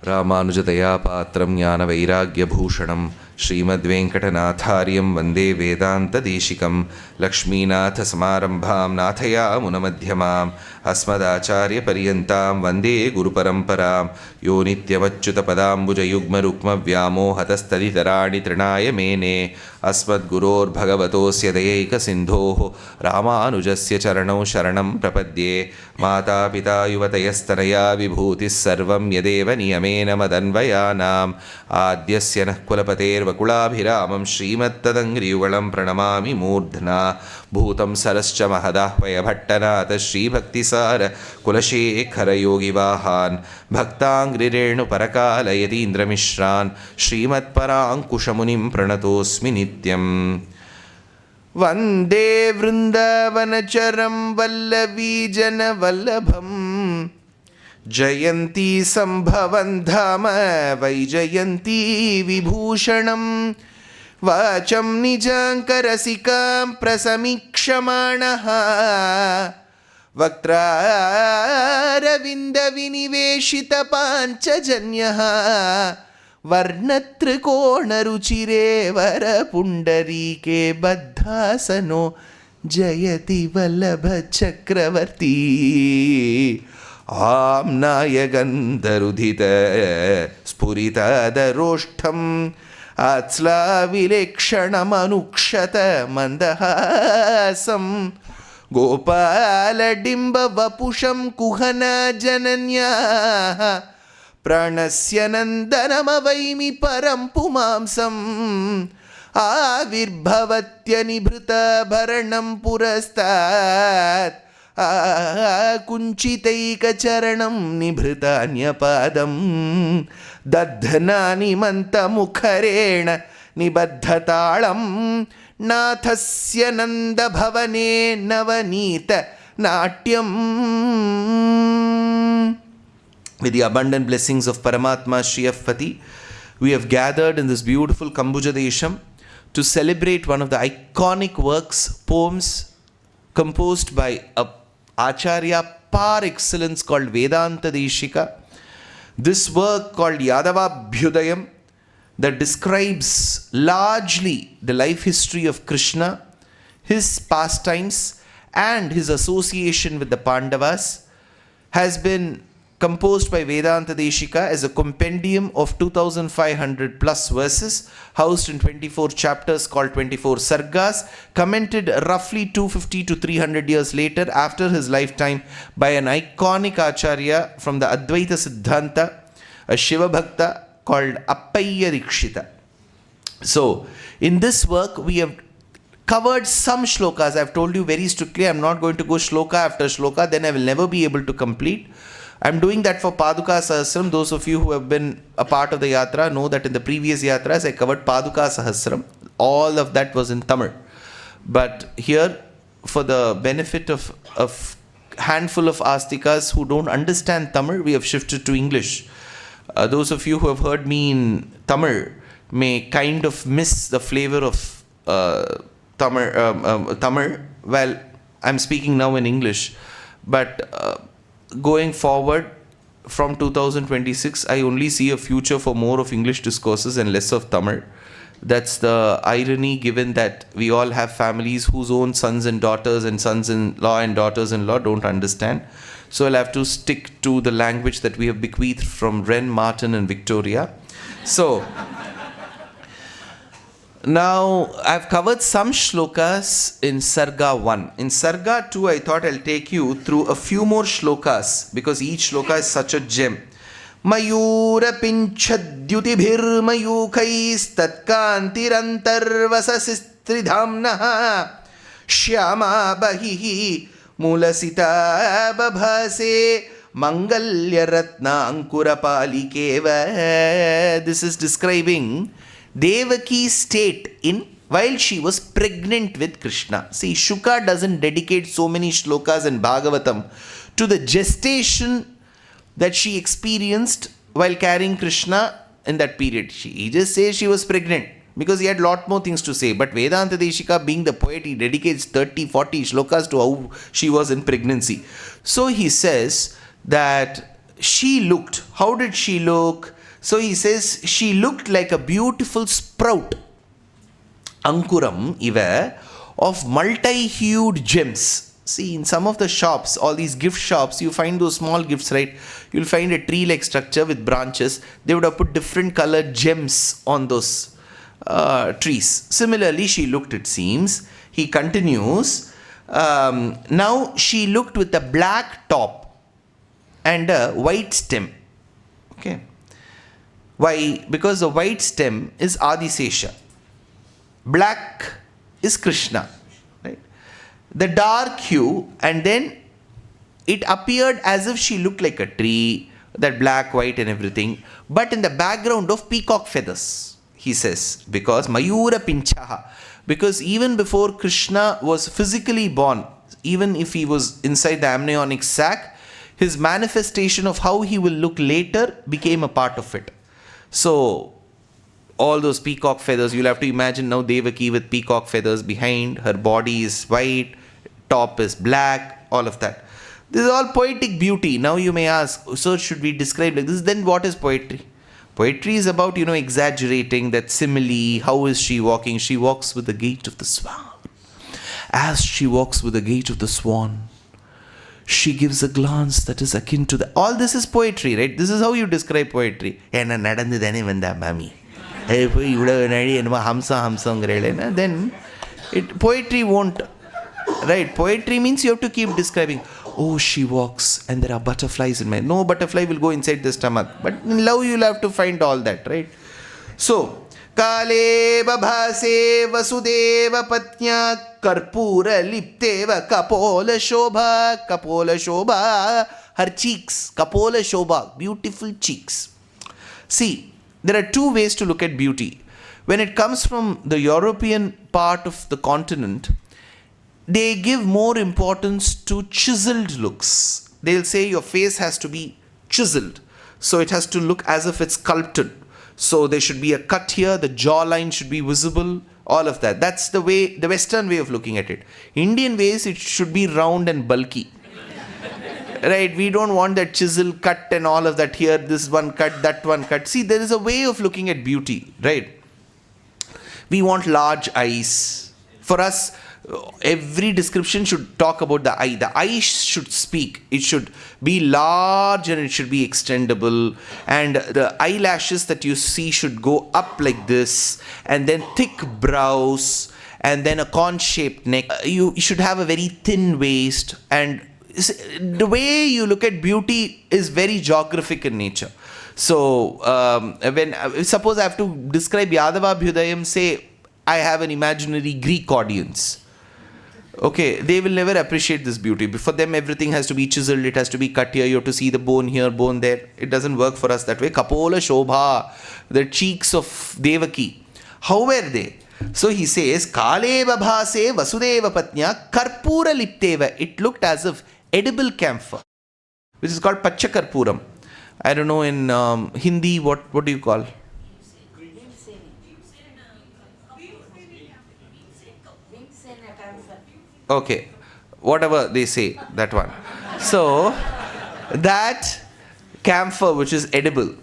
रामानुजतयापात्रं ज्ञानवैराग्यभूषणं श्रीमद्वेङ्कटनाथार्यं वन्दे वेदान्तदेशिकं लक्ष्मीनाथसमारम्भां नाथयामुनमध्यमाम् अस्मदाचार्यपर्यन्तां वन्दे गुरुपरम्परां यो नित्यमच्युतपदाम्बुजयुग्मरुक्मव्यामोहतस्तदितराणि तृणाय मेने अस्मद्गुरोर्भगवतोऽस्य दयैकसिन्धोः रामानुजस्य चरणौ शरणं प्रपद्ये मातापिता युवतयस्तनया विभूतिः सर्वं यदेव नियमेन मदन्वयानाम् आद्यस्य नः कुलपतेर्वकुलाभिरामं श्रीमत्तदङ्घ्रियुगलं प्रणमामि मूर्ध्ना भूतं सरश्च महदाह्वयभट्टनाथ श्रीभक्तिसार कुलशेखरयोगिवाहान् भक्ताङ्घ्रिरेणुपरकालयतीन्द्रमिश्रान् श्रीमत्पराङ्कुशमुनिं प्रणतोऽस्मि नित्यम् वन्दे वृन्दावनचरं वल्लवीजनवल्लभम् जयन्ती सम्भवन् धाम वैजयन्ती विभूषणम् वाचं निजाङ्करसिकां प्रसमीक्षमाणः वक्त्रारविन्दविनिवेशितपाञ्चजन्यः वर्णत्रिकोणरुचिरे वरपुण्डरीके बद्धासनो जयति वल्लभचक्रवर्ती आम्नायगन्धरुधित स्फुरितादरोष्ठम् आत्स्लाविलेक्षणमनुक्षत मन्दहासं गोपालडिम्बवपुषं कुहनजनन्याः प्राणस्य नन्दनमवैमि परं पुमांसम् आविर्भवत्यनिभृतभरणं पुरस्तात् कुञ्चितैकचरणं निभृतान्यपादं दध्नानि मन्तमुखरेण निबद्धताळं नाथस्य नन्दभवने Navneet नाट्यम्. With the abundant blessings of Paramatma Shri Pati, we have gathered in this beautiful Kambuja Desham to celebrate one of the iconic works, poems composed by a Acharya par excellence called Vedanta Desika. This work called Yaadavaabhyudayam that describes largely the life history of Krishna, his pastimes and his association with the Pandavas, has been composed by Vedanta Desika as a compendium of 2500 plus verses housed in 24 chapters called 24 sargas, commented roughly 250 to 300 years later after his lifetime by an iconic acharya from the Advaita Siddhanta, a Shiva Bhakta called Appayya Dikshita. So, in this work we have covered some shlokas. I have told you very strictly I am not going to go shloka after shloka, then I will never be able to complete. I am doing that for Paduka Sahasram. Those of you who have been a part of the yatra know that in the previous yatras I covered Paduka Sahasram. All of that was in Tamil. But here, for the benefit of a handful of astikas who don't understand Tamil, we have shifted to English. Those of you who have heard me in Tamil may kind of miss the flavor of Tamil. Well, I'm speaking now in English. But going forward from 2026, I only see a future for more of English discourses and less of Tamil. That's the irony, given that we all have families whose own sons and sons-in-law and daughters-in-law don't understand. So I'll have to stick to the language that we have bequeathed from Ren, Martin and Victoria. So now I've covered some shlokas in Sarga 1. In Sarga 2, I thought I'll take you through a few more shlokas because each shloka is such a gem. Mayura pinchadyutibhirmayukais tatkantirantarvasasistridhamnaha shyama bahihi mulasita babhase mangalya ratna ankurapalikeva. This is describing Devaki's state while she was pregnant with Krishna. See, Shuka doesn't dedicate so many shlokas in Bhagavatam to the gestation that she experienced while carrying Krishna in that period. He just says she was pregnant because he had a lot more things to say. But Vedanta Desika, being the poet, he dedicates 30-40 shlokas to how she was in pregnancy. So he says that she looked. How did she look? So he says she looked like a beautiful sprout. Ankuram iva of multi-hued gems. See, in some of the shops, all these gift shops, you find those small gifts, right? You'll find a tree-like structure with branches. They would have put different colored gems on those trees. Similarly, she looked, it seems. He continues. Now she looked with a black top and a white stem. Okay. Why? Because the white stem is Adisesha. Black is Krishna. The dark hue, and then it appeared as if she looked like a tree, that black, white and everything, but in the background of peacock feathers, he says, because Mayura Pinchaha, because even before Krishna was physically born, even if he was inside the amniotic sac, his manifestation of how he will look later became a part of it. So, all those peacock feathers, you'll have to imagine now Devaki with peacock feathers behind, her body is white, top is black, all of that. This is all poetic beauty. Now you may ask, so should we describe like this? Then what is poetry? Poetry is about, exaggerating that simile. How is she walking? She walks with the gait of the swan. As she walks with the gait of the swan, she gives a glance that is akin to the... All this is poetry, right? This is how you describe poetry. Then poetry won't, right? Poetry means you have to keep describing. Oh, she walks and there are butterflies in my... No butterfly will go inside the stomach. But in love you'll have to find all that, right? So, Kale babhase vasudeva patnya karpura lipteva kapola shobha. Her cheeks, kapola shobha, beautiful cheeks. See, there are two ways to look at beauty. When it comes from the European part of the continent, they give more importance to chiseled looks. They'll say your face has to be chiseled. So it has to look as if it's sculpted. So there should be a cut here, the jawline should be visible, all of that. That's the way, the Western way of looking at it. Indian ways, it should be round and bulky. Right, we don't want that chisel cut and all of that here, this one cut, that one cut. See, there is a way of looking at beauty, right? We want large eyes. For us, every description should talk about the eye. The eye should speak. It should be large and it should be extendable. And the eyelashes that you see should go up like this. And then thick brows. And then a corn-shaped neck. You should have a very thin waist. And the way you look at beauty is very geographic in nature. So, suppose I have to describe Yaadavaabhyudayam, say I have an imaginary Greek audience. Okay, they will never appreciate this beauty. For them, everything has to be chiseled. It has to be cut here. You have to see the bone here, bone there. It doesn't work for us that way. Kapola Shobha, the cheeks of Devaki. How were they? So he says, Kale babhase vasudeva patnya karpura lipteva. It looked as if edible camphor, which is called pachakarpuram. I don't know in Hindi, what do you call? Okay, whatever they say, that one. So, that camphor which is edible.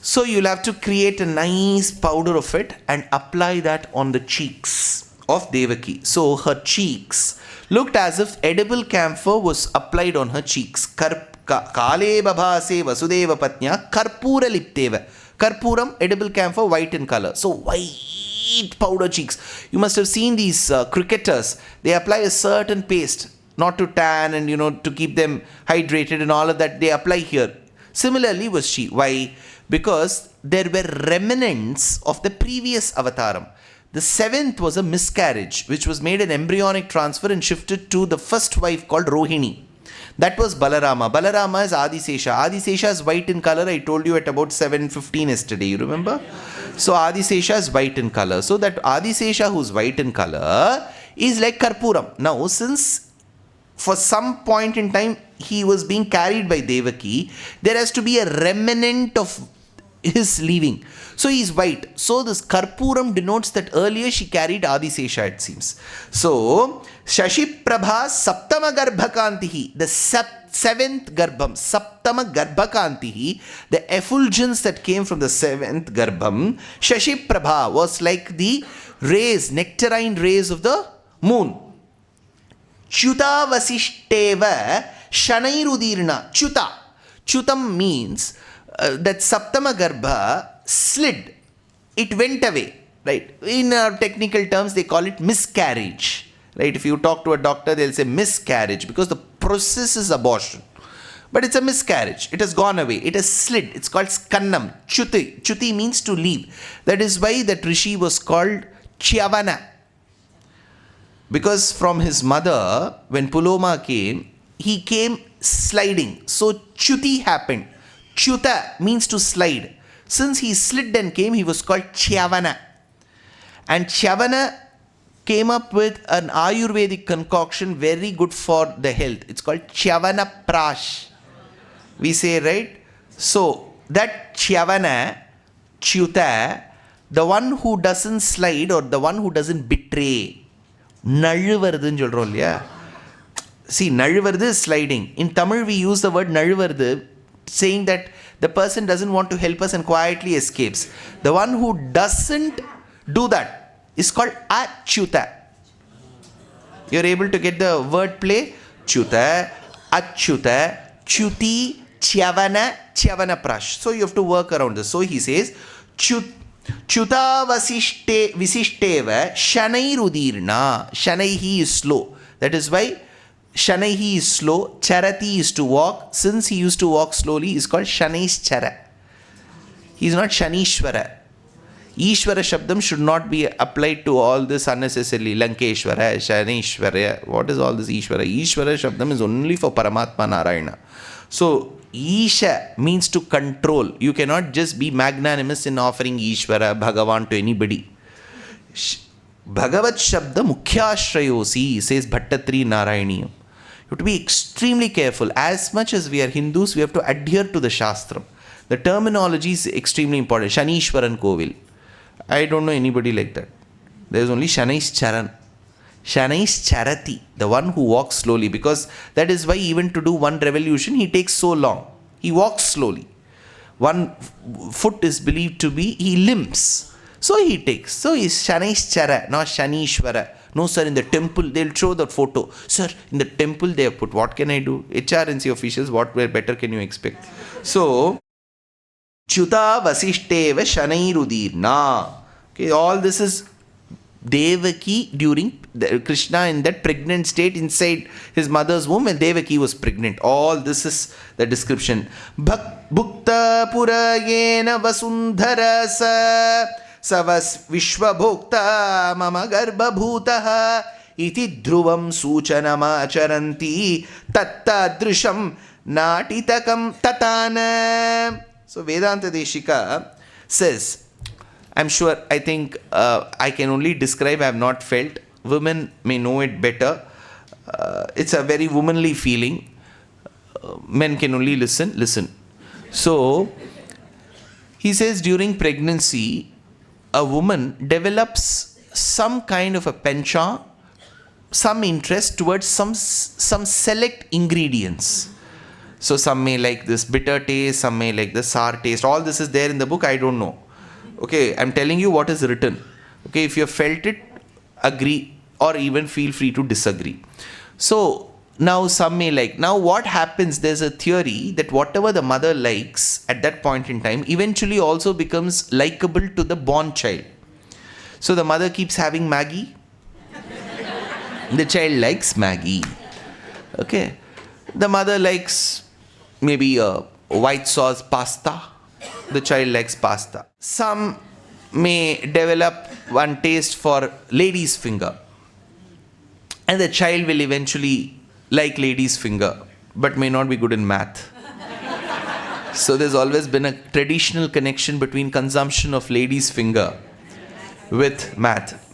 So you'll have to create a nice powder of it and apply that on the cheeks of Devaki. So her cheeks looked as if edible camphor was applied on her cheeks. Kale babhase vasudeva patnya karpura lipteva. Karpuram, edible camphor, white in color. So white powder cheeks. You must have seen these cricketers. They apply a certain paste, not to tan and to keep them hydrated and all of that. They apply here. Similarly was she. Why? Because there were remnants of the previous avataram. The seventh was a miscarriage, which was made an embryonic transfer and shifted to the first wife called Rohini. That was Balarama. Balarama is Adisesha. Adisesha is white in color. I told you at about 7:15 yesterday. You remember? So Adisesha is white in color. So that Adisesha who's white in color is like Karpuram. Now, since for some point in time he was being carried by Devaki, there has to be a remnant of his leaving. So he is white. So this Karpuram denotes that earlier she carried Adisesha, it seems. So Shashi Prabha Saptama Garbhakantihi, the seventh garbham, saptama garbhakantihi, the effulgence that came from the seventh garbham, Shashi Prabha, was like the rays, nectarine rays of the moon. Chuta vasishteva shanairudirna. Chuta. Chutam means that saptama garbha slid. It went away. Right? In technical terms, they call it miscarriage. Right? If you talk to a doctor, they'll say miscarriage because the process is abortion. But it's a miscarriage. It has gone away. It has slid. It's called skannam. Chuti. Chuti means to leave. That is why that rishi was called Chyavana. Because from his mother, when Puloma came, he came sliding. So Chuti happened. Chuta means to slide. Since he slid and came, he was called Chyavana. And Chyavana came up with an Ayurvedic concoction very good for the health. It's called Chyavana Prash. We say, right? So, that Chyavana, Chuta, the one who doesn't slide or the one who doesn't betray. Nalluvarudhu solrom illaya. See, Nalluvarudhu is sliding. In Tamil, we use the word Nalluvarudhu, saying that the person doesn't want to help us and quietly escapes. The one who doesn't do that is called Achyuta. You're able to get the word play? Chuta, Achyuta, Chuti, Chyavana, Chyavana Prash. So you have to work around this. So he says, Chuta visishteva shanairudirna. Shanaihi is slow. That is why Shanaihi is slow. Charati is to walk. Since he used to walk slowly, he is called Shanaischara. He is not Shanishwara. Ishvara Shabdam should not be applied to all this unnecessarily. Lankeshwara, Shanishwara. What is all this Ishvara? Ishvara Shabdam is only for Paramatma Narayana. So, Isha means to control. You cannot just be magnanimous in offering Ishvara, Bhagavan to anybody. Bhagavat Shabda Mukhyashrayosi, says Bhattatri Narayaniyam. You have to be extremely careful. As much as we are Hindus, we have to adhere to the Shastram. The terminology is extremely important. Shanishwaran Kovil. I don't know anybody like that. There is only Shanais Charan. Shanais Charati, the one who walks slowly, because that is why even to do one revolution, he takes so long. He walks slowly. One foot is believed to be, he limps. So he takes. So he's Shanais Chara, not Shanishwara. No, sir, in the temple, they'll show the photo. Sir, in the temple, they have put, what can I do? HRNC officials, what better can you expect? So, Chuta Vasishteva Shanairudirna. Okay, all this is Devaki during Krishna in that pregnant state inside his mother's womb, and Devaki was pregnant. All this is the description. Bhukta Purayena Vasundhara Savas Vishwabhokta Mama Garbha Bhutaha Iti Dhruvam Suchanama Acharanti Tatta Drisham Natitakam Tatana. So Vedanta Desika says, I'm sure, I think I can only describe, I have not felt. Women may know it better. It's a very womanly feeling. Men can only listen. So, he says during pregnancy, a woman develops some kind of a penchant, some interest towards some select ingredients. So, some may like this bitter taste, some may like the sour taste. All this is there in the book, I don't know. Okay, I'm telling you what is written. Okay, if you have felt it, agree, or even feel free to disagree. So, now some may like. Now what happens, there's a theory that whatever the mother likes at that point in time eventually also becomes likable to the born child. So the mother keeps having Maggie. The child likes Maggie. Okay. The mother likes maybe a white sauce pasta. The child likes pasta. Some may develop one taste for lady's finger. And the child will eventually like lady's finger, but may not be good in math. So there's always been a traditional connection between consumption of lady's finger with math.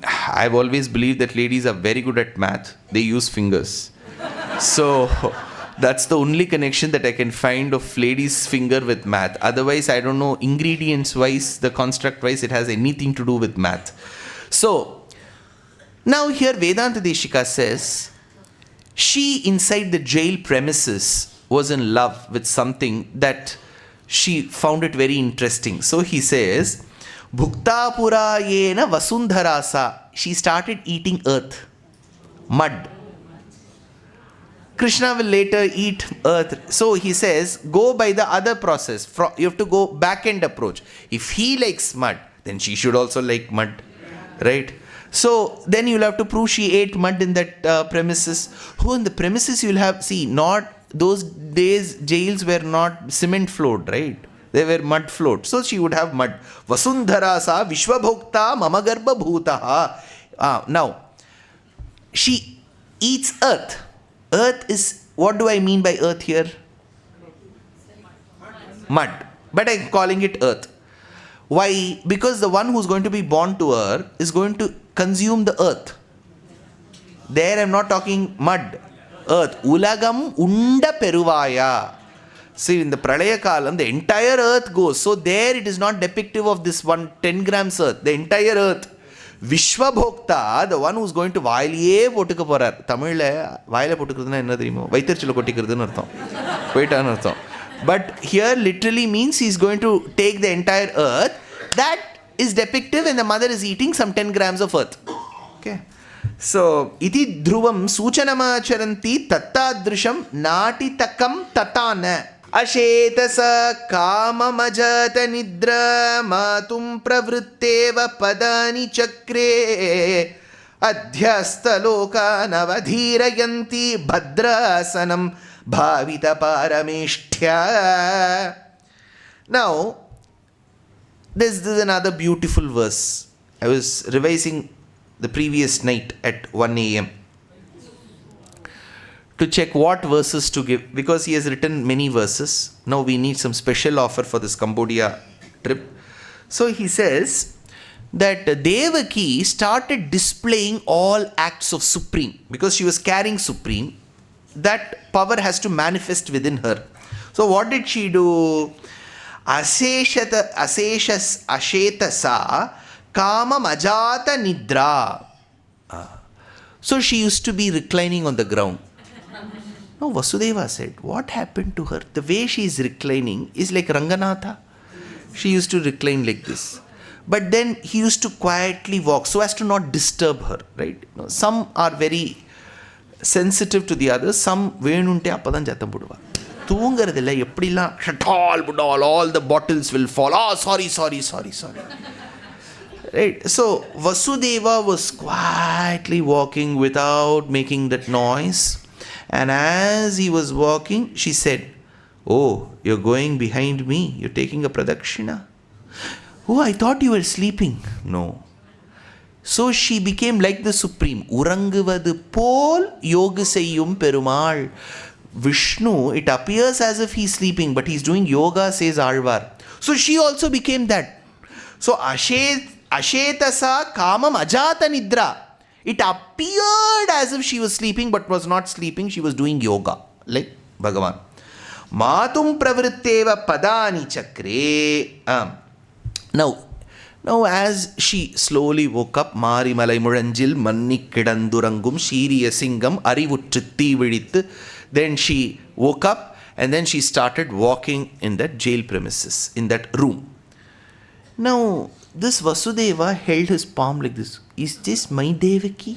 I've always believed that ladies are very good at math. They use fingers. So that's the only connection that I can find of lady's finger with math. Otherwise, I don't know, ingredients wise, the construct wise, it has anything to do with math. So, now here Vedanta Desika says, she inside the jail premises was in love with something that she found it very interesting. So he says, Bhuktapurayena Vasundharasa. She started eating earth, mud. Krishna will later eat earth. So he says, go by the other process. You have to go back end approach. If he likes mud, then she should also like mud, right? So then you'll have to prove she ate mud in that premises. Who in the premises you'll have, see, not those days jails were not cement floored, right? They were mud floored. So she would have mud. Vasundhara sa vishwabhokta mama garbha bhutaha. Now, she eats earth. Earth is, what do I mean by earth here? Mud. But I'm calling it earth. Why? Because the one who's going to be born to her is going to consume the earth. There I'm not talking mud. Earth. Ulagam unda peruvaya. See, in the Pralaya Kalam, the entire earth goes. So there it is not depictive of this 10 grams earth. The entire earth. Vishwabhokta, the one who's going to vailiye potukka porar. Tamil vaile potukkurudna enna theriyumo? Vaitirchila kottikkurudhu artham. Poitanu artham. But here literally means he's going to take the entire earth. That is depictive when the mother is eating some 10 grams of earth. Okay. So, iti dhruvam suchanamacharanti tattadrisham natitakam tatana. Ashetasa kamamajata nidra matum pravritteva padani chakre adhyastalokanavadhirayanti bhadrasanam bhavita parameshtya. Now, this is another beautiful verse. I was revising the previous night at 1 a.m. to check what verses to give, because he has written many verses. Now we need some special offer for this Cambodia trip. So he says that Devaki started displaying all acts of Supreme, because she was carrying Supreme. That power has to manifest within her. So what did she do? Ashetasa kama majata nidra. So she used to be reclining on the ground. Now Vasudeva said, what happened to her? The way she is reclining is like Ranganatha. She used to recline like this. But then he used to quietly walk so as to not disturb her, right? Some are very sensitive to the others. Some venunte appadan jatham poduva. Thoongaradilla eppdilla shatal budal, all the bottles will fall. Sorry. Right? So Vasudeva was quietly walking without making that noise. And as he was walking, she said, oh, you're going behind me. You're taking a pradakshina. Oh, I thought you were sleeping. No. So she became like the Supreme. Uranguvadu pol yoga seyyum perumal. Vishnu, it appears as if he's sleeping, but he's doing yoga, says Alvar. So she also became that. So Ashetasa kamam ajata nidra. It appeared as if she was sleeping, but was not sleeping. She was doing yoga, like Bhagavan. Matum pravritteva padani chakre. Now as she slowly woke up, Mari Malai Muranjil Manni Kidandurangum Shiriya Singam Arivutritti Vidithu. Then she woke up and then she started walking in that jail premises, in that room. Now, this Vasudeva held his palm like this. Is this my Devaki?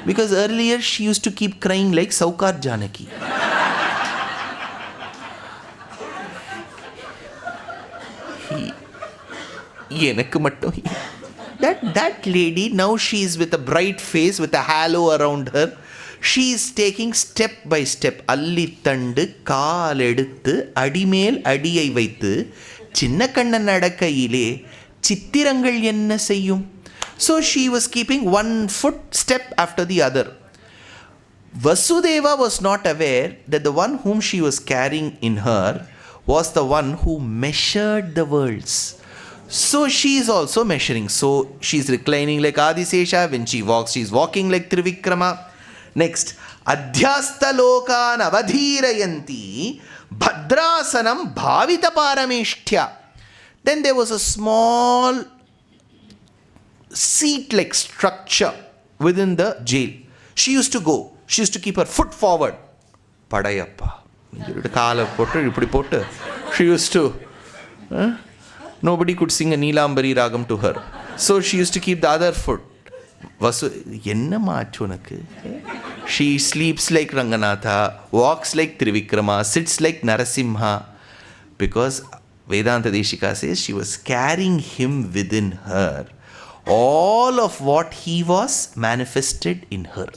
Because earlier she used to keep crying like Saukar Janaki. That lady, now she is with a bright face, with a halo around her. She is taking step by step. Alli thandu kaal eduthu adimel adiyai vaithu chinna kanna nadakayile chittirangal enna seyyum. So she was keeping one foot step after the other. Vasudeva was not aware that the one whom she was carrying in her was the one who measured the worlds. So she is also measuring. So she is reclining like Adisesha. When she walks, she is walking like Trivikrama. Next, Adhyastalokan avadhirayanti bhadrasanam bhavita parameshtya. Then there was a small seat-like structure within the jail. She used to go. She used to keep her foot forward. Padayappa. She used to. Nobody could sing a Neelambari Ragam to her. So she used to keep the other foot. She sleeps like Ranganatha, walks like Trivikrama, sits like Narasimha. Because Vedanta Desika says she was carrying him within her. All of what he was manifested in her.